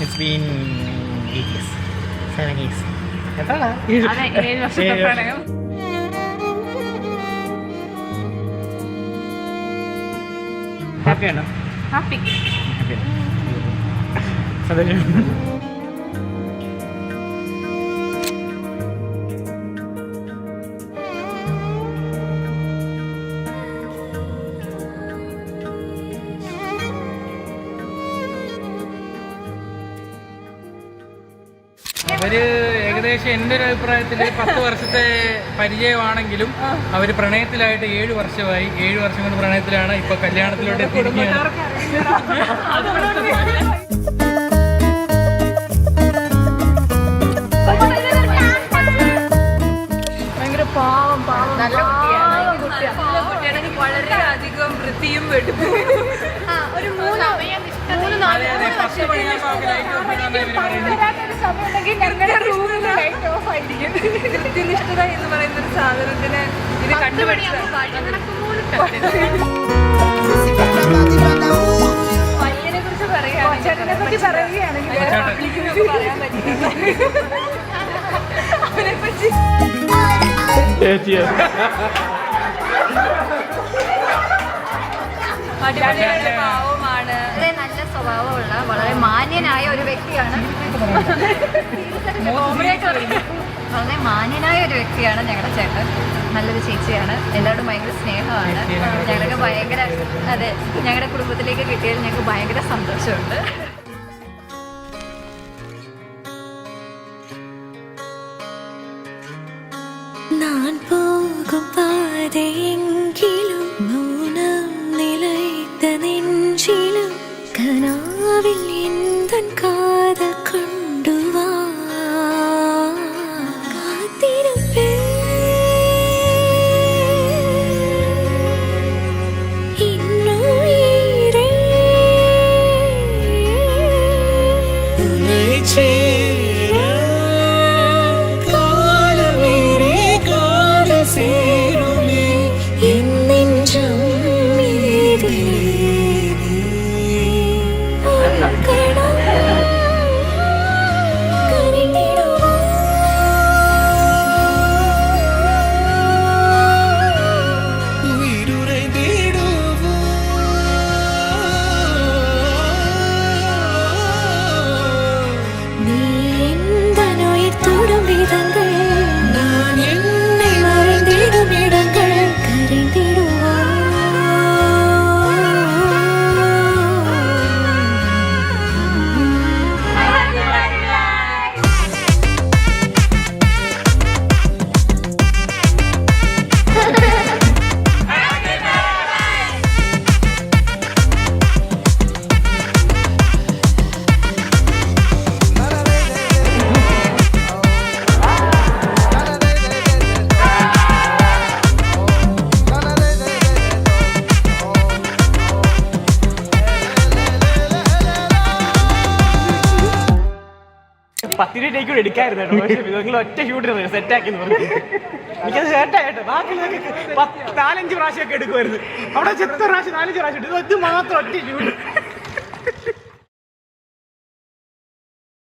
It's been 8 years, 7 years. എത്രയാണ്? 7 വർഷത്തെ പ്രണയം. ഹാപ്പിയാണോ? ഹാപ്പി. സന്തോഷം. അവര് ഏകദേശം എൻ്റെ ഒരു അഭിപ്രായത്തിൽ 10 വർഷത്തെ പരിചയമാണെങ്കിലും അവര് പ്രണയത്തിലായിട്ട് 7 വർഷമായി. 7 വർഷം കൊണ്ട് പ്രണയത്തിലാണ്. ഇപ്പൊ കല്യാണത്തിലോട്ട് എത്തിയിരിക്കുകയാണ്. ഭയങ്കര പാവം നല്ല കുട്ടിയാണ്. വളരെയധികം വൃത്തിയും വെടുപ്പും. ഒരു 3-4 കൃത്യനിഷ്ഠത എന്ന് പറയുന്ന ഒരു സാധനത്തിന് ഇത് കണ്ടുപിടിച്ച പയ്യനെ കുറിച്ച് പറയുകയാണെങ്കിൽ പറയാൻ പറ്റില്ല. അവനെ പറ്റി അടിപൊളിയായിട്ട് പാവമാണ്. വളരെ നല്ല സ്വഭാവമുള്ള വളരെ മാന്യനായ ഒരു വ്യക്തിയാണ്. വളരെ മാന്യനായ ഒരു വ്യക്തിയാണ് ഞങ്ങളുടെ ചേട്ടൻ. നല്ലൊരു ചേച്ചിയാണ്. എല്ലാവരും ഭയങ്കര സ്നേഹമാണ്. ഞങ്ങൾക്ക് ഭയങ്കര അതെ ഞങ്ങളുടെ കുടുംബത്തിലേക്ക് കിട്ടിയതിൽ ഞങ്ങൾക്ക് ഭയങ്കര സന്തോഷമുണ്ട്. நான் போகும் பாதையெங்கிலும் மௌனம் நிலைத்த நெஞ்சிலும் கனாவில் எந்தன் காதல் கொண்டு வா காத்திருப்பேன் இன்னுயிரே உன்னை சேர காலமேறே கால சேருமே என் நெஞ்சம் மீதே പത്തിരി ടേക്ക് കൂടെ എടുക്കായിരുന്നു കേട്ടോ. പക്ഷേ നിങ്ങൾ ഒറ്റ ഷൂട്ടിന് സെറ്റാക്കി എനിക്കത് സെറ്റായിട്ട് ബാക്കി 4-5 പ്രാവശ്യമൊക്കെ എടുക്കുമായിരുന്നു. അവിടെ 10 പ്രാവശ്യം 4-5 പ്രാവശ്യം ഇത് മാത്രം ഒറ്റ ഷൂട്ട്.